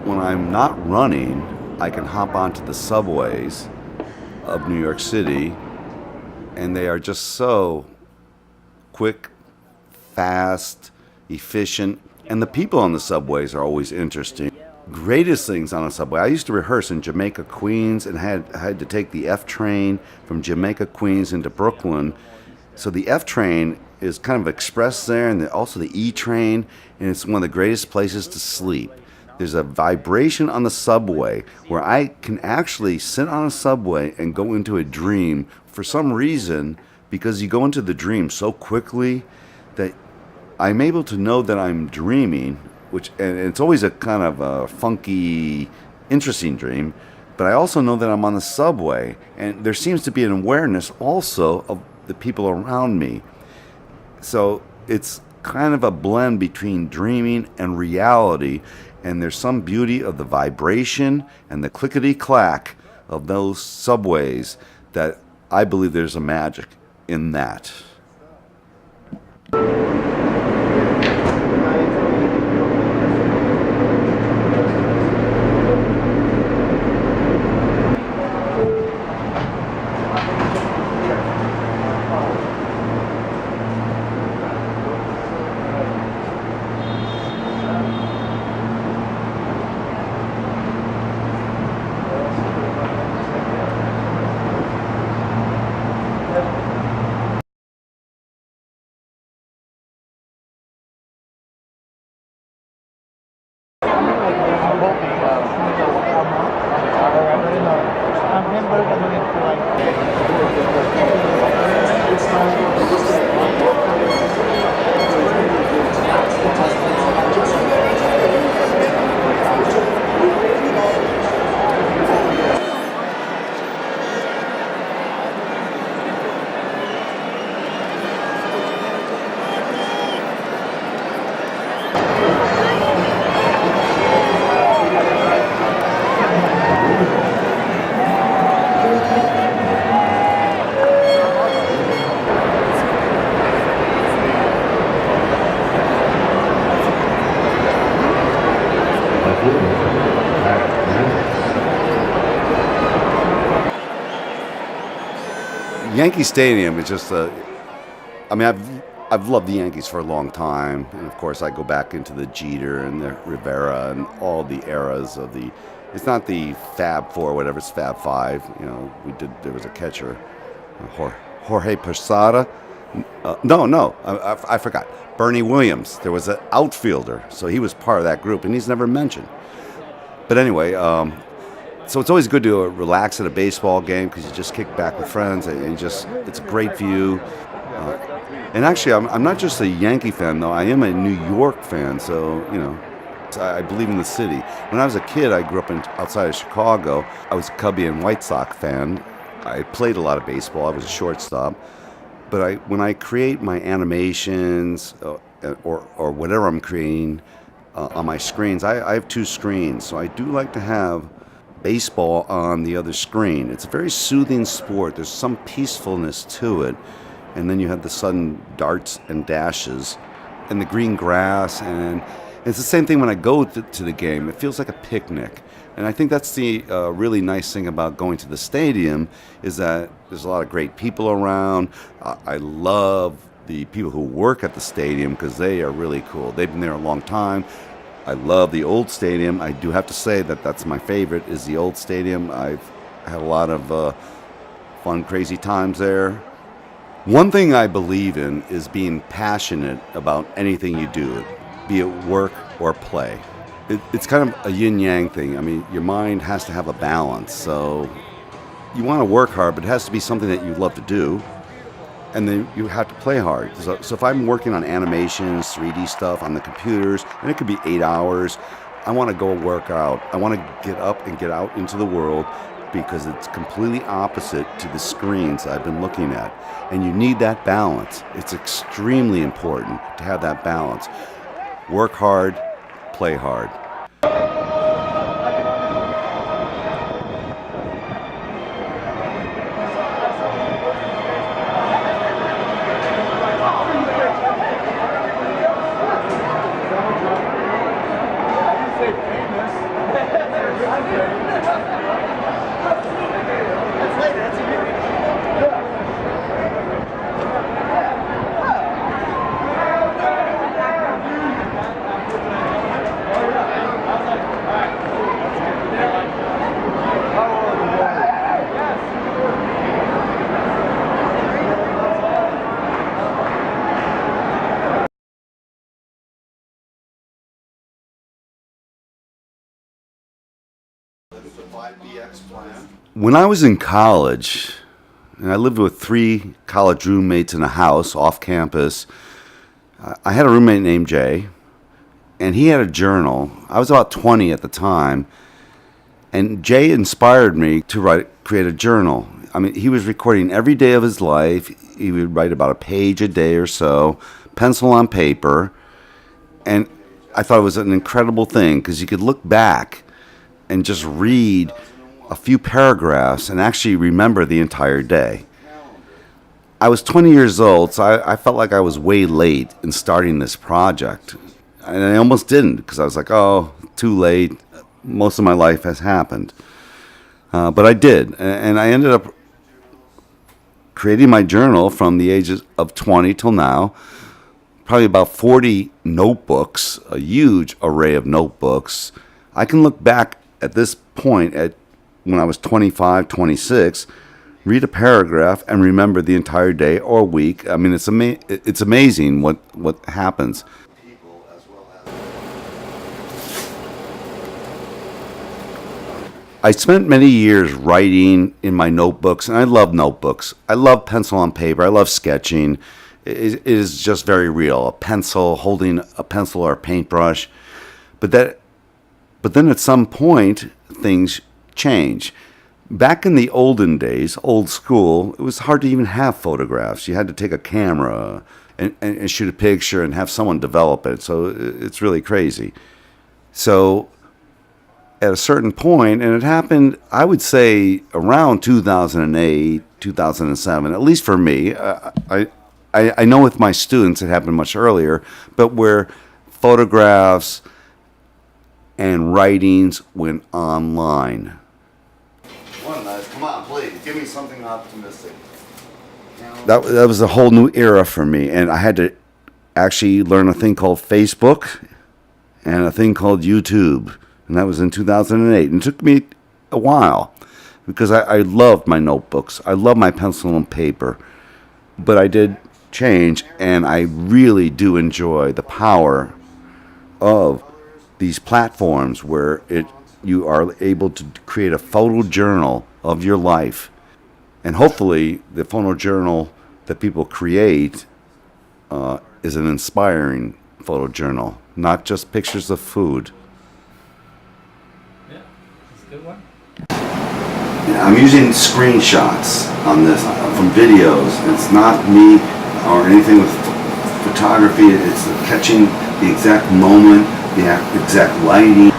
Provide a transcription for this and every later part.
When I'm not running, I can hop onto the subways of New York City, and they are just so quick, fast, efficient, and the people on the subways are always interesting. Greatest things on a subway. I used to rehearse in Jamaica, Queens, and had to take the F train from Jamaica, Queens into Brooklyn. So the F train is kind of express there, and also the E train, and it's one of the greatest places to sleep. There's a vibration on the subway where I can actually sit on a subway and go into a dream for some reason, because you go into the dream so quickly that I'm able to know that I'm dreaming, and it's always a kind of a funky, interesting dream, but I also know that I'm on the subway, and there seems to be an awareness also of the people around me. So it's kind of a blend between dreaming and reality, and there's some beauty of the vibration and the clickety-clack of those subways that I believe there's a magic in that. Yankee Stadium is just I've loved the Yankees for a long time, and of course I go back into the Jeter and the Rivera and all the eras of the. It's not the Fab Four, whatever. It's Fab Five. You know, there was a catcher, Jorge Posada. I forgot. Bernie Williams. There was an outfielder, so he was part of that group, and he's never mentioned. But anyway, so it's always good to relax at a baseball game because you just kick back with friends, and it's a great view. And actually, I'm not just a Yankee fan, though. I am a New York fan, so, you know, I believe in the city. When I was a kid, I grew up outside of Chicago. I was a Cubby and White Sox fan. I played a lot of baseball. I was a shortstop. But when I create my animations or whatever I'm creating on my screens, I have two screens, so I do like to have baseball on the other screen. It's a very soothing sport. There's some peacefulness to it. And then you have the sudden darts and dashes and the green grass. And it's the same thing when I go to the game. It feels like a picnic. And I think that's the really nice thing about going to the stadium is that there's a lot of great people around. I love the people who work at the stadium because they are really cool. They've been there a long time. I love the old stadium. I do have to say that that's my favorite, is the old stadium. I've had a lot of fun, crazy times there. One thing I believe in is being passionate about anything you do, be it work or play. It's kind of a yin-yang thing. I mean, your mind has to have a balance. So you want to work hard, but it has to be something that you love to do. And then you have to play hard. So if I'm working on animations, 3D stuff on the computers, and it could be 8 hours, I want to go work out. I want to get up and get out into the world because it's completely opposite to the screens I've been looking at. And you need that balance. It's extremely important to have that balance. Work hard, play hard. When I was in college, and I lived with 3 college roommates in a house off campus, I had a roommate named Jay, and he had a journal. I was about 20 at the time, and Jay inspired me to create a journal. I mean, he was recording every day of his life. He would write about a page a day or so, pencil on paper, and I thought it was an incredible thing because you could look back and just read a few paragraphs and actually remember the entire day. I was 20 years old, so I felt like I was way late in starting this project. And I almost didn't because I was like, oh, too late. Most of my life has happened. But I did. And I ended up creating my journal from the ages of 20 till now. Probably about 40 notebooks, a huge array of notebooks. I can look back at this point at when I was 25, 26, read a paragraph and remember the entire day or week. I mean, it's amazing what happens. I spent many years writing in my notebooks, and I love notebooks. I love pencil on paper. I love sketching. It is just very real. A pencil, holding a pencil or a paintbrush. But then at some point, things change. Back in the olden days, old school, it was hard to even have photographs. You had to take a camera and shoot a picture and have someone develop it. So it's really crazy. So at a certain point, and it happened, I would say, around 2008, 2007, at least for me. I know with my students it happened much earlier, but where photographs and writings went online. Come on, please, give me something optimistic. That was a whole new era for me, and I had to actually learn a thing called Facebook and a thing called YouTube, and that was in 2008. And it took me a while because I loved my notebooks. I love my pencil and paper, but I did change, and I really do enjoy the power of these platforms where you are able to create a photo journal of your life. And hopefully the photo journal that people create is an inspiring photo journal, not just pictures of food. Yeah, that's a good one. I'm using screenshots on this from videos. It's not me or anything with photography. It's catching the exact moment, the exact lighting.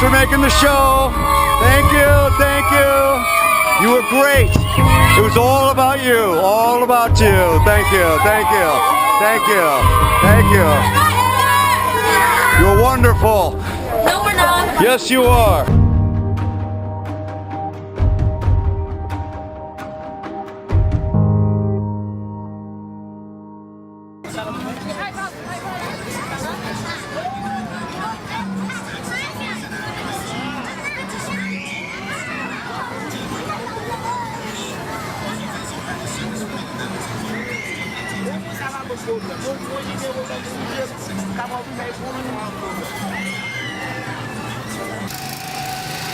For making the show. Thank you, thank you. You were great. It was all about you, all about you. Thank you, thank you, thank you, thank you. You're wonderful. No, we're not. Yes, you are.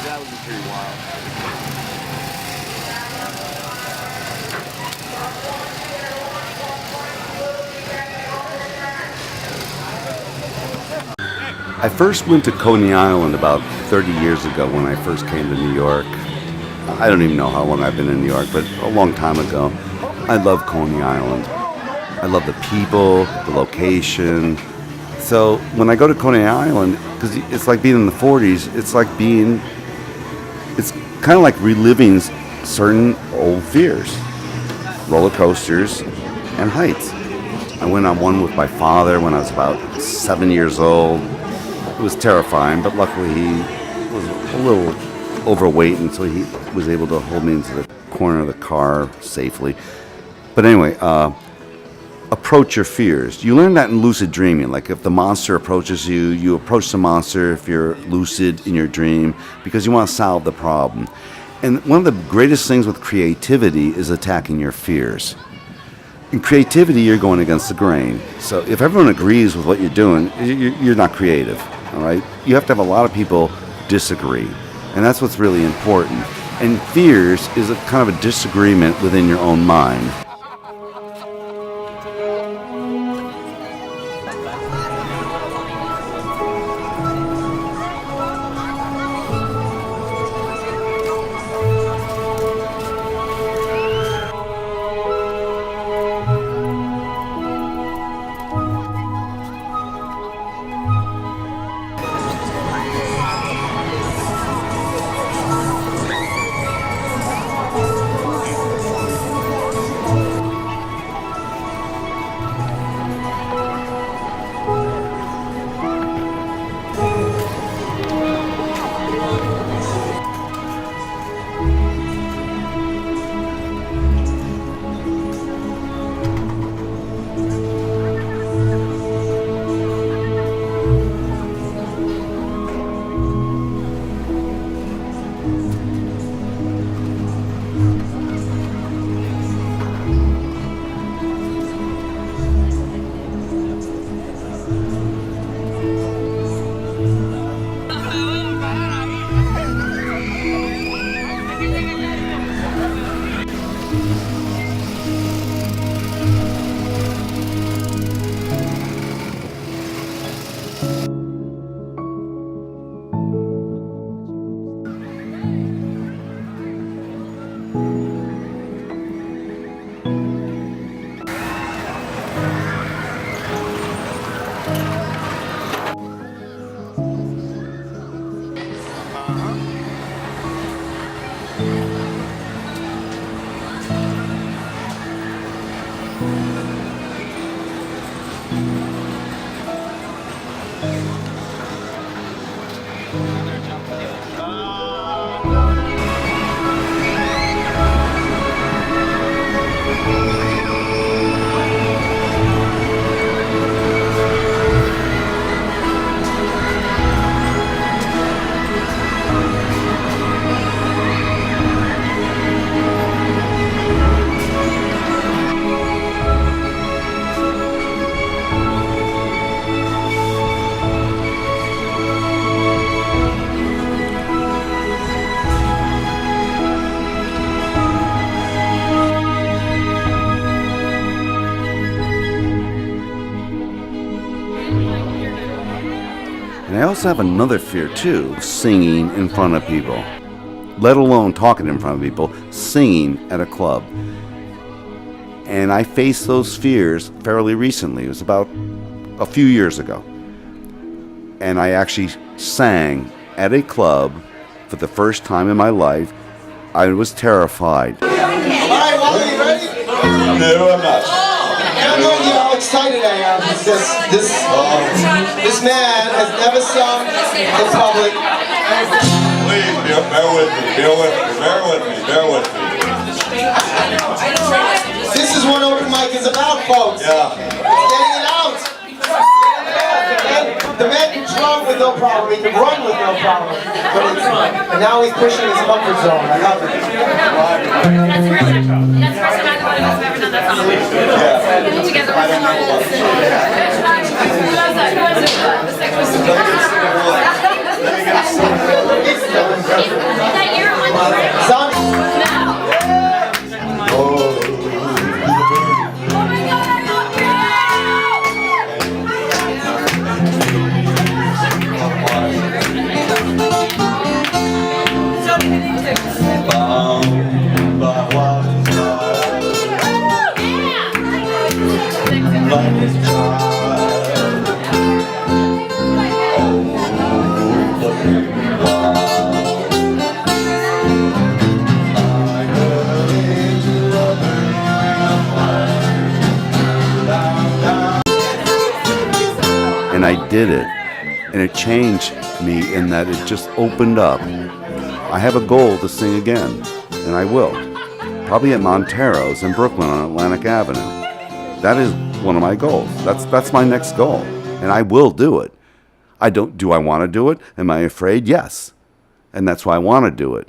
That would be pretty wild. I first went to Coney Island about 30 years ago when I first came to New York. I don't even know how long I've been in New York, but a long time ago. I love Coney Island. I love the people, the location. So when I go to Coney Island, because it's like being in the 40s, it's kind of like reliving certain old fears, roller coasters and heights. I went on one with my father when I was about 7 years old. It was terrifying, but luckily he was a little overweight, and so he was able to hold me into the corner of the car safely. But anyway, approach your fears. You learn that in lucid dreaming. Like if the monster approaches you, you approach the monster if you're lucid in your dream because you want to solve the problem. And one of the greatest things with creativity is attacking your fears. In creativity, you're going against the grain. So if everyone agrees with what you're doing, you're not creative, all right? You have to have a lot of people disagree, and that's what's really important. And fears is a kind of a disagreement within your own mind. I also have another fear too, singing in front of people. Let alone talking in front of people, singing at a club. And I faced those fears fairly recently. It was about a few years ago. And I actually sang at a club for the first time in my life. I was terrified. All right, Wally, you ready? No, I'm not. I'm telling you how excited I am. This man has never sung in public. Please, bear with me, bear with me, bear with me, bear with me. This is what open mic is about, folks. Yeah. It's getting it out. The man can drum with no problem. He can run with no problem. And now he's pushing his comfort zone. I love it. That's really cool. That's the first time I've ever done that song. Together with someone. That year one. Sound. Oh my God, I love And I did it. And it changed me in that it just opened up. I have a goal to sing again, and I will. Probably at Montero's in Brooklyn on Atlantic Avenue. That is one of my goals. That's my next goal. And I will do it. Do I want to do it? Am I afraid? Yes. And that's why I want to do it.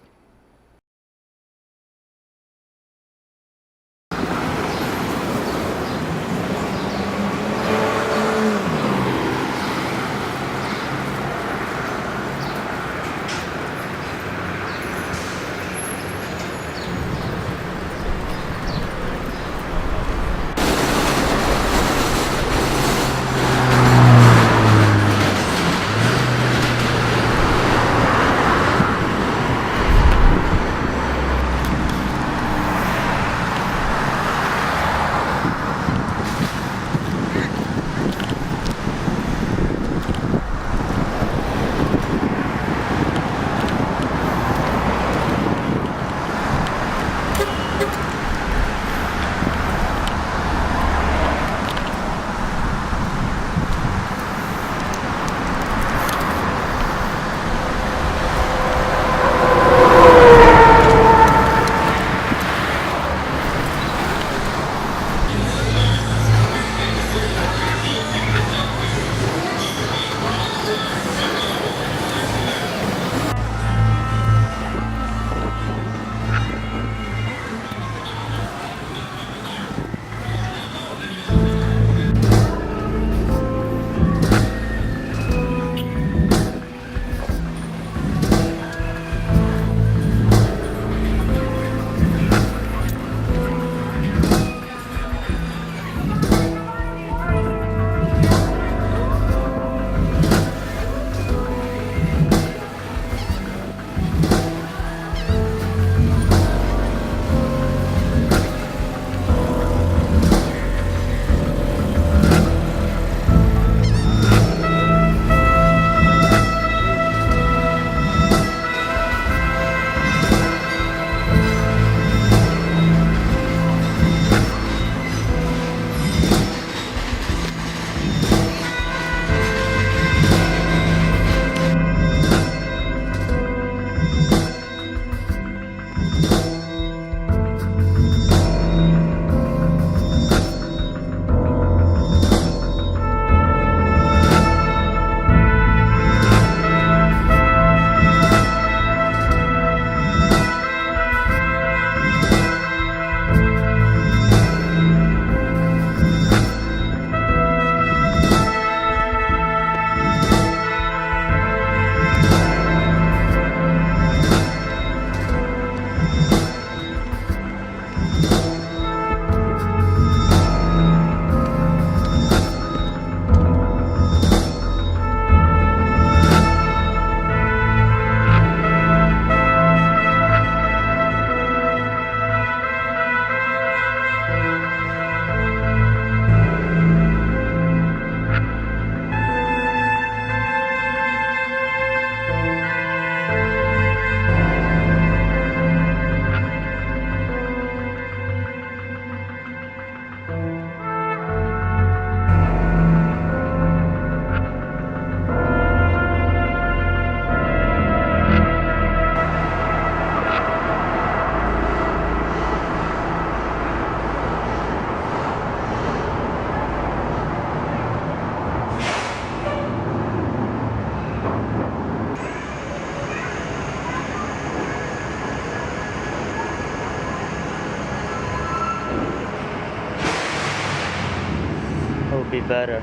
be better.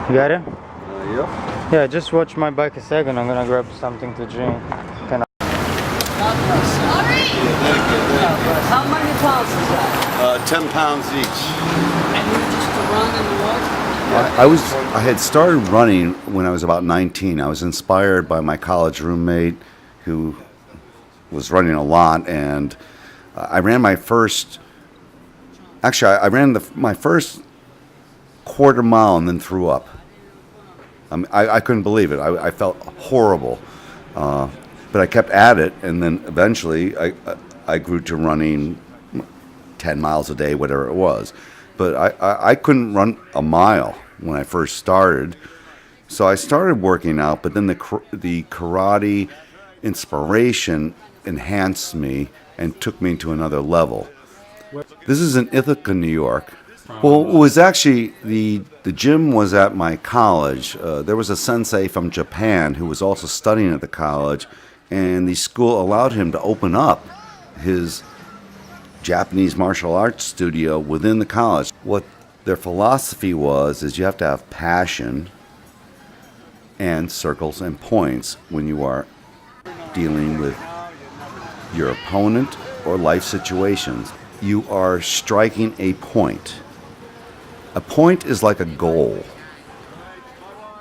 You got it? Yeah. Yeah, just watch my bike a second. I'm gonna grab something to drink. Can I? How many pounds is that? 10 pounds each. And you just run and walk? I had started running when I was about 19. I was inspired by my college roommate who was running a lot, and I ran my first. Actually, I ran my first quarter mile and then threw up. I couldn't believe it. I felt horrible, but I kept at it, and then eventually I grew to running 10 miles a day, whatever it was. But I couldn't run a mile when I first started, so I started working out. But then the karate inspiration enhanced me and took me to another level. This is in Ithaca, New York. Well, it was actually, the gym was at my college. There was a sensei from Japan who was also studying at the college, and the school allowed him to open up his Japanese martial arts studio within the college. What their philosophy was is you have to have passion and circles and points when you are dealing with your opponent or life situations. You are striking a point. A point is like a goal.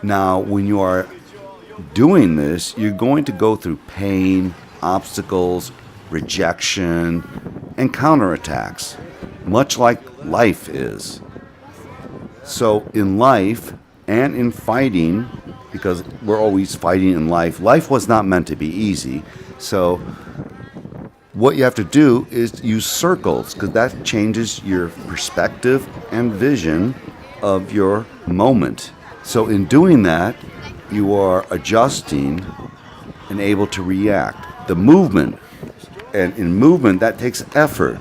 Now, when you are doing this, you're going to go through pain, obstacles, rejection, and counterattacks, much like life is. So in life and in fighting, because we're always fighting in life, life was not meant to be easy. So what you have to do is use circles, because that changes your perspective and vision of your moment. So in doing that, you are adjusting and able to react. The movement, and in movement, that takes effort.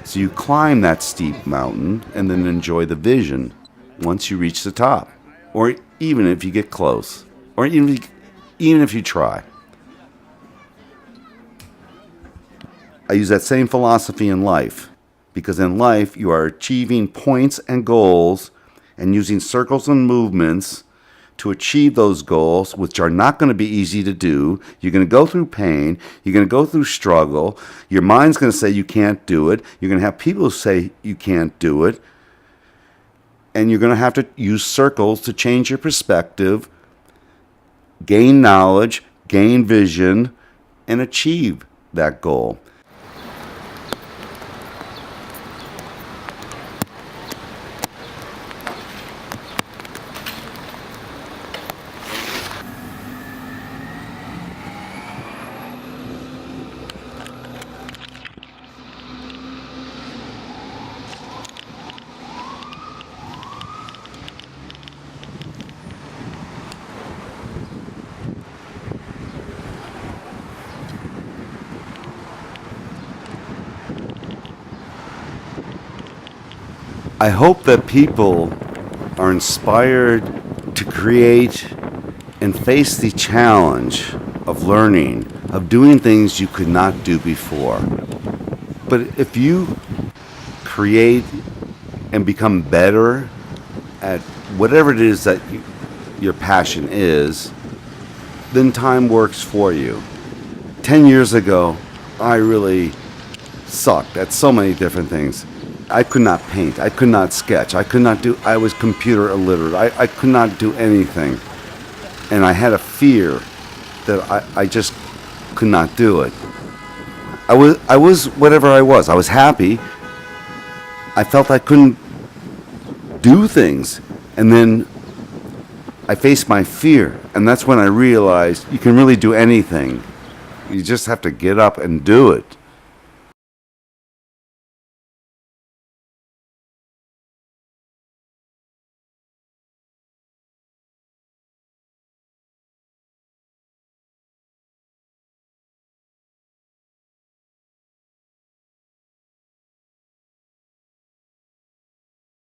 So you climb that steep mountain and then enjoy the vision once you reach the top, or even if you get close, or even if you try. I use that same philosophy in life, because in life you are achieving points and goals and using circles and movements to achieve those goals, which are not going to be easy to do. You're going to go through pain. You're going to go through struggle. Your mind's going to say you can't do it. You're going to have people say you can't do it. And you're going to have to use circles to change your perspective, gain knowledge, gain vision, and achieve that goal. I hope that people are inspired to create and face the challenge of learning, of doing things you could not do before. But if you create and become better at whatever it is that your passion is, then time works for you. 10 years ago, I really sucked at so many different things. I could not paint. I could not sketch. I was computer illiterate. I could not do anything. And I had a fear that I just could not do it. I was whatever I was. I was happy. I felt I couldn't do things. And then I faced my fear. And that's when I realized you can really do anything. You just have to get up and do it.